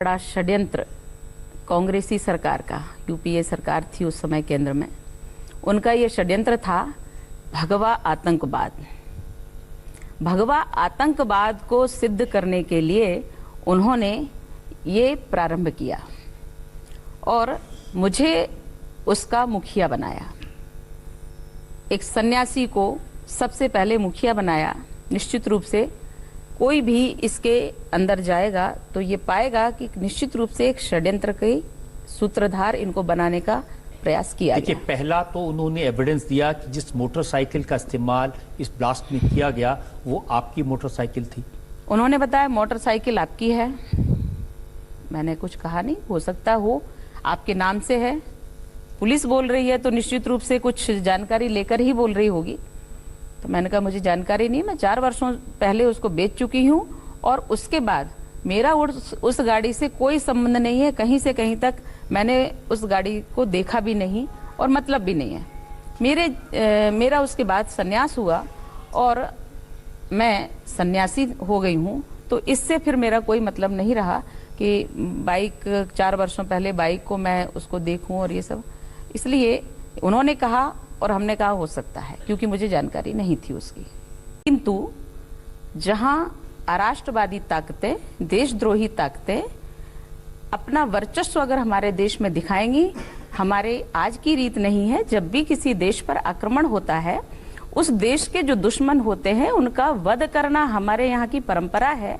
बड़ा षड्यंत्र कांग्रेसी सरकार का, यूपीए सरकार थी उस समय केंद्र में, उनका ये षड्यंत्र था भगवा आतंकवाद। भगवा आतंकवाद को सिद्ध करने के लिए उन्होंने ये प्रारंभ किया और मुझे उसका मुखिया बनाया। एक सन्यासी को सबसे पहले मुखिया बनाया। निश्चित रूप से कोई भी इसके अंदर जाएगा तो ये पाएगा कि निश्चित रूप से एक षड्यंत्र के सूत्रधार इनको बनाने का प्रयास किया गया। देखिए, पहला तो उन्होंने एविडेंस दिया कि जिस मोटरसाइकिल का इस्तेमाल इस ब्लास्ट में किया गया वो आपकी मोटरसाइकिल थी। उन्होंने बताया मोटरसाइकिल आपकी है। मैंने कुछ कहा नहीं, हो सकता हो आपके नाम से है। पुलिस बोल रही है तो निश्चित रूप से कुछ जानकारी लेकर ही बोल रही होगी। तो मैंने कहा मुझे जानकारी नहीं, मैं 4 वर्षों पहले उसको बेच चुकी हूँ और उसके बाद मेरा उस गाड़ी से कोई संबंध नहीं है। कहीं से कहीं तक मैंने उस गाड़ी को देखा भी नहीं और मतलब भी नहीं है। मेरा उसके बाद संन्यास हुआ और मैं सन्यासी हो गई हूँ, तो इससे फिर मेरा कोई मतलब नहीं रहा कि बाइक 4 वर्षों पहले बाइक को मैं उसको देखूं और ये सब। इसलिए उन्होंने कहा और हमने कहा हो सकता है, क्योंकि मुझे जानकारी नहीं थी उसकी। किंतु जहां अराष्ट्रवादी ताकतें, देशद्रोही ताकतें अपना वर्चस्व अगर हमारे देश में दिखाएंगी, हमारे आज की रीत नहीं है। जब भी किसी देश पर आक्रमण होता है, उस देश के जो दुश्मन होते हैं उनका वध करना हमारे यहाँ की परंपरा है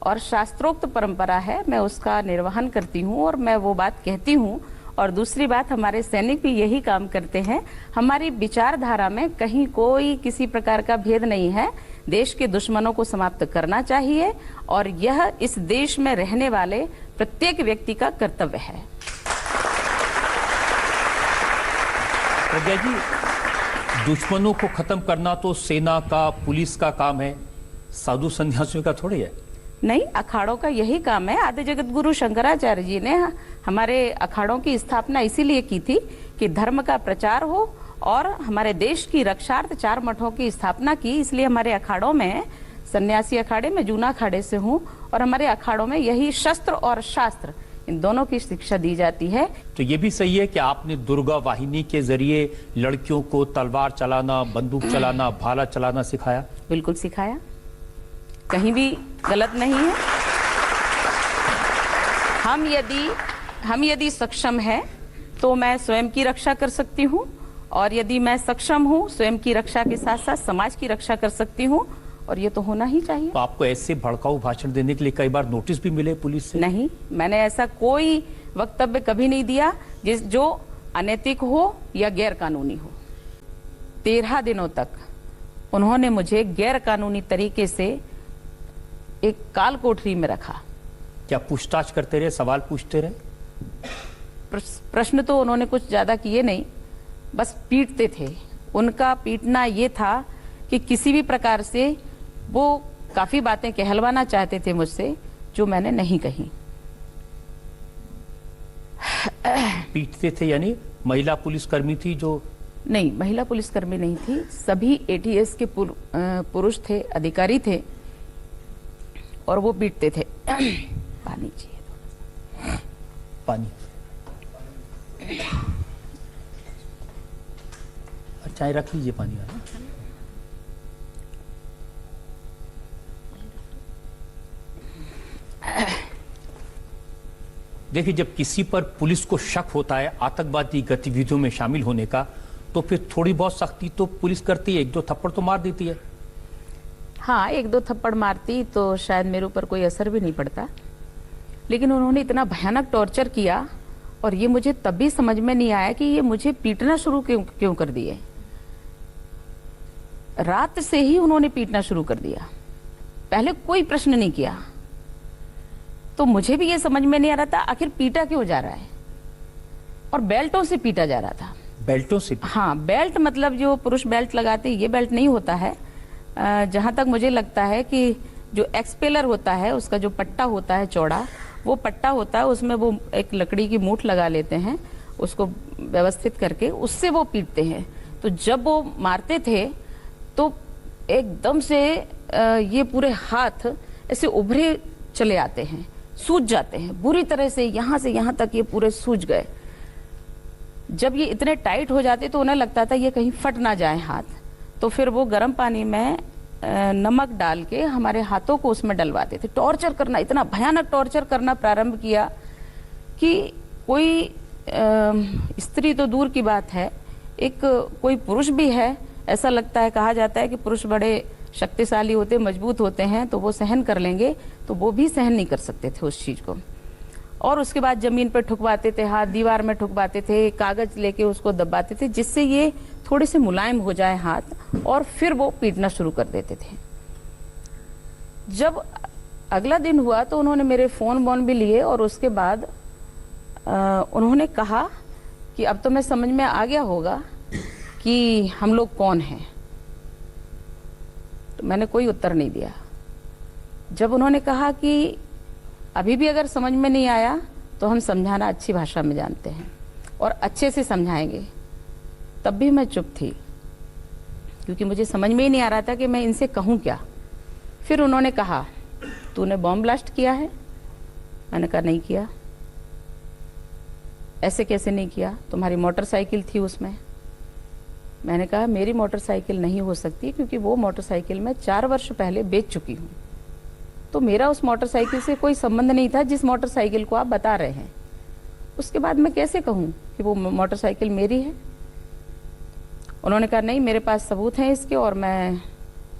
और शास्त्रोक्त परंपरा है। मैं उसका निर्वहन करती हूँ और मैं वो बात कहती हूँ। और दूसरी बात, हमारे सैनिक भी यही काम करते हैं। हमारी विचारधारा में कहीं कोई किसी प्रकार का भेद नहीं है। देश के दुश्मनों को समाप्त करना चाहिए और यह इस देश में रहने वाले प्रत्येक व्यक्ति का कर्तव्य है। प्रज्ञा जी, दुश्मनों को खत्म करना तो सेना का, पुलिस का काम है, साधु संन्यासियों का थोड़ी है। नहीं, अखाड़ों का यही काम है। आदि जगत गुरु शंकराचार्य जी ने हमारे अखाड़ों की स्थापना इसीलिए की थी कि धर्म का प्रचार हो और हमारे देश की रक्षार्थ 4 मठों की स्थापना की। इसलिए हमारे अखाड़ों में, सन्यासी अखाड़े में, जूना अखाड़े से हूँ, और हमारे अखाड़ों में यही शस्त्र और शास्त्र, इन दोनों की शिक्षा दी जाती है। तो ये भी सही है कि आपने दुर्गा वाहिनी के जरिए लड़कियों को तलवार चलाना, बंदूक चलाना, भाला चलाना सिखाया? बिल्कुल सिखाया, कहीं भी गलत नहीं है। हम यदि सक्षम है तो मैं स्वयं की रक्षा कर सकती हूँ, और यदि मैं सक्षम हूँ स्वयं की रक्षा के साथ साथ समाज की रक्षा कर सकती हूँ, और ये तो होना ही चाहिए। तो आपको ऐसे भड़काऊ भाषण देने के लिए कई बार नोटिस भी मिले पुलिस से? नहीं, मैंने ऐसा कोई वक्तव्य कभी नहीं दिया जो अनैतिक हो या गैर कानूनी हो। 13 दिनों तक उन्होंने मुझे गैर कानूनी तरीके से एक काल कोठरी में रखा। क्या पूछताछ करते रहे, सवाल पूछते रहे? प्रश्न तो उन्होंने कुछ ज्यादा किए नहीं, बस पीटते थे। उनका पीटना ये था कि किसी भी प्रकार से वो काफी बातें कहलवाना चाहते थे मुझसे जो मैंने नहीं कही। पीटते थे यानी महिला पुलिसकर्मी थी जो? नहीं, महिला पुलिसकर्मी नहीं थी, सभी एटीएस के पुरुष थे, अधिकारी थे, और वो पीटते थे। पानी चाहिए थोड़ा सा। पानी। चाय रख लीजिए, पानी वाला। देखिए, जब किसी पर पुलिस को शक होता है आतंकवादी गतिविधियों में शामिल होने का, तो फिर थोड़ी बहुत सख्ती तो पुलिस करती है, 1-2 थप्पड़ तो मार देती है। हाँ, 1-2 थप्पड़ मारती तो शायद मेरे ऊपर कोई असर भी नहीं पड़ता, लेकिन उन्होंने इतना भयानक टॉर्चर किया और ये मुझे तब भी समझ में नहीं आया कि ये मुझे पीटना शुरू क्यों कर दिए। रात से ही उन्होंने पीटना शुरू कर दिया, पहले कोई प्रश्न नहीं किया। तो मुझे भी ये समझ में नहीं आ रहा था आखिर पीटा क्यों जा रहा है, और बेल्टों से पीटा जा रहा था। बेल्टों से? हाँ, बेल्ट मतलब जो पुरुष बेल्ट लगाते, ये बेल्ट नहीं होता है। जहां तक मुझे लगता है कि जो एक्सपेलर होता है, उसका जो पट्टा होता है चौड़ा, वो पट्टा होता है, उसमें वो एक लकड़ी की मूठ लगा लेते हैं, उसको व्यवस्थित करके उससे वो पीटते हैं। तो जब वो मारते थे तो एकदम से ये पूरे हाथ ऐसे उभरे चले आते हैं, सूज जाते हैं बुरी तरह से यहाँ तक ये पूरे सूज गए। जब ये इतने टाइट हो जाते तो उन्हें लगता था ये कहीं फट ना जाए हाथ, तो फिर वो गर्म पानी में नमक डाल के हमारे हाथों को उसमें डलवाते थे। टॉर्चर करना, इतना भयानक टॉर्चर करना प्रारंभ किया कि कोई स्त्री तो दूर की बात है, एक कोई पुरुष भी है, ऐसा लगता है, कहा जाता है कि पुरुष बड़े शक्तिशाली होते, मजबूत होते हैं, तो वो सहन कर लेंगे, तो वो भी सहन नहीं कर सकते थे उस चीज को। और उसके बाद जमीन पे ठुकवाते थे, हाथ दीवार में ठुकवाते थे, कागज लेके उसको दबाते थे जिससे ये थोड़े से मुलायम हो जाए हाथ, और फिर वो पीटना शुरू कर देते थे। जब अगला दिन हुआ तो उन्होंने मेरे फोन वोन भी लिए और उसके बाद उन्होंने कहा कि अब तो मैं समझ में आ गया होगा कि हम लोग कौन हैं। तो मैंने कोई उत्तर नहीं दिया। जब उन्होंने कहा कि अभी भी अगर समझ में नहीं आया तो हम समझाना अच्छी भाषा में जानते हैं और अच्छे से समझाएंगे, तब भी मैं चुप थी क्योंकि मुझे समझ में ही नहीं आ रहा था कि मैं इनसे कहूँ क्या। फिर उन्होंने कहा, तूने बॉम्ब ब्लास्ट किया है? मैंने कहा नहीं किया। ऐसे कैसे नहीं किया? तुम्हारी मोटरसाइकिल थी उसमें। मैंने कहा मेरी मोटरसाइकिल नहीं हो सकती क्योंकि वो मोटरसाइकिल मैं 4 वर्ष पहले बेच चुकी हूँ, तो मेरा उस मोटरसाइकिल से कोई संबंध नहीं था जिस मोटरसाइकिल को आप बता रहे हैं। उसके बाद मैं कैसे कहूँ कि वो मोटरसाइकिल मेरी है? उन्होंने कहा नहीं, मेरे पास सबूत हैं इसके, और मैं,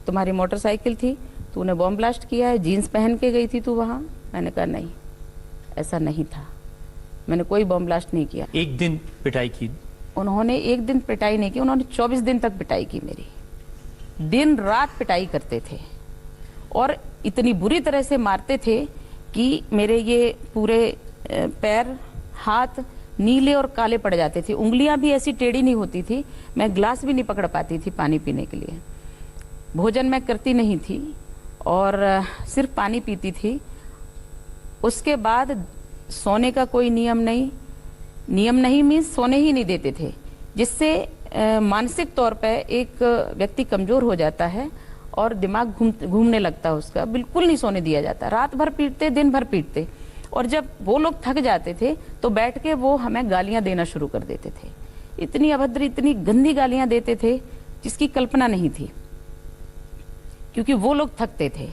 तुम्हारी मोटरसाइकिल थी, तूने बॉम्ब ब्लास्ट किया है, जीन्स पहन के गई थी तू वहाँ। मैंने कहा नहीं, ऐसा नहीं था, मैंने कोई बॉम्ब ब्लास्ट नहीं किया। एक दिन पिटाई की? उन्होंने एक दिन पिटाई नहीं की, उन्होंने 24 दिन तक पिटाई की मेरी। दिन रात पिटाई करते थे और इतनी बुरी तरह से मारते थे कि मेरे ये पूरे पैर, हाथ नीले और काले पड़ जाते थे। उंगलियां भी ऐसी टेढ़ी नहीं होती थी, मैं ग्लास भी नहीं पकड़ पाती थी पानी पीने के लिए। भोजन मैं करती नहीं थी और सिर्फ पानी पीती थी। उसके बाद सोने का कोई नियम नहीं मीन्स सोने ही नहीं देते थे, जिससे मानसिक तौर पे एक व्यक्ति कमजोर हो जाता है और दिमाग घूमने लगता है उसका। बिल्कुल नहीं सोने दिया जाता, रात भर पीटते, दिन भर पीटते, और जब वो लोग थक जाते थे तो बैठ के वो हमें गालियां देना शुरू कर देते थे। इतनी अभद्र, इतनी गंदी गालियां देते थे जिसकी कल्पना नहीं थी, क्योंकि वो लोग थकते थे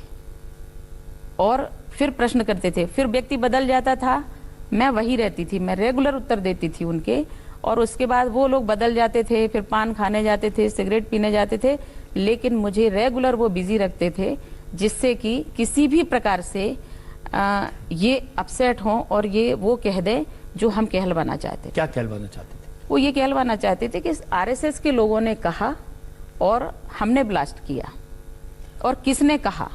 और फिर प्रश्न करते थे। फिर व्यक्ति बदल जाता था, मैं वही रहती थी, मैं रेगुलर उत्तर देती थी उनके, और उसके बाद वो लोग बदल जाते थे, फिर पान खाने जाते थे, सिगरेट पीने जाते थे, लेकिन मुझे रेगुलर वो बिजी रखते थे, जिससे कि किसी भी प्रकार से ये अपसेट हों और ये वो कह दें जो हम कहलवाना चाहते थे। क्या कहलवाना चाहते थे? वो ये कहलवाना चाहते थे कि आरएसएस के लोगों ने कहा और हमने ब्लास्ट किया, और किसने कहा,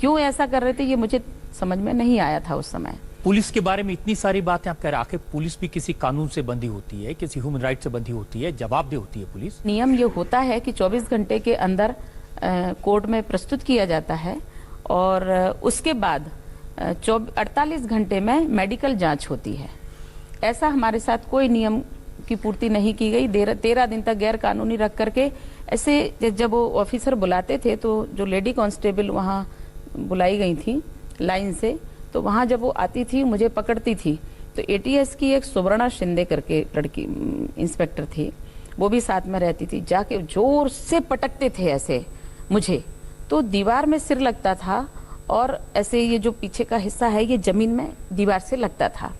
क्यों ऐसा कर रहे थे, ये मुझे समझ में नहीं आया था उस समय। पुलिस के बारे में इतनी सारी बातें आप कह रहे हैं, आखिर पुलिस भी किसी कानून से बंधी होती है, किसी ह्यूमन राइट से बंधी होती है, जवाबदेह होती है पुलिस। नियम ये होता है कि 24 घंटे के अंदर कोर्ट में प्रस्तुत किया जाता है, और उसके बाद 48 घंटे में मेडिकल जांच होती है। ऐसा हमारे साथ कोई नियम की पूर्ति नहीं की गई। 13 दिन तक गैर कानूनी रख करके ऐसे जब वो ऑफिसर बुलाते थे, तो जो लेडी कांस्टेबल वहाँ बुलाई गई थी लाइन से, तो वहाँ जब वो आती थी, मुझे पकड़ती थी, तो एटीएस की एक सुवर्णा शिंदे करके लड़की इंस्पेक्टर थी, वो भी साथ में रहती थी। जाके जोर से पटकते थे ऐसे मुझे, तो दीवार में सिर लगता था, और ऐसे ये जो पीछे का हिस्सा है ये जमीन में दीवार से लगता था।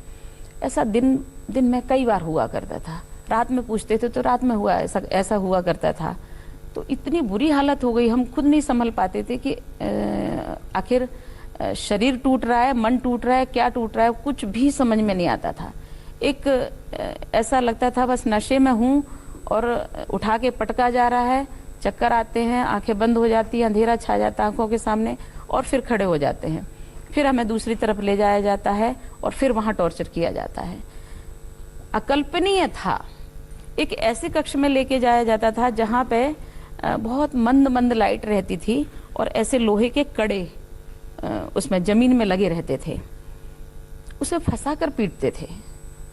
ऐसा दिन में कई बार हुआ करता था। रात में पूछते थे तो रात में हुआ, ऐसा हुआ करता था। तो इतनी बुरी हालत हो गई, हम खुद नहीं संभल पाते थे कि आखिर शरीर टूट रहा है, मन टूट रहा है, क्या टूट रहा है, कुछ भी समझ में नहीं आता था। एक ऐसा लगता था बस नशे में हूँ और उठा के पटका जा रहा है, चक्कर आते हैं, आंखें बंद हो जाती है, अंधेरा छा जाता है आंखों के सामने, और फिर खड़े हो जाते हैं। फिर हमें दूसरी तरफ ले जाया जाता है और फिर वहां टॉर्चर किया जाता है। अकल्पनीय था, एक ऐसे कक्ष में लेके जाया जाता था जहां पे बहुत मंद मंद लाइट रहती थी, और ऐसे लोहे के कड़े उसमें जमीन में लगे रहते थे। उसे फंसा कर पीटते थे,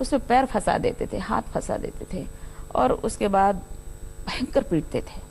उसमें पैर फंसा देते थे, हाथ फंसा देते थे, और उसके बाद भयंकर पीटते थे।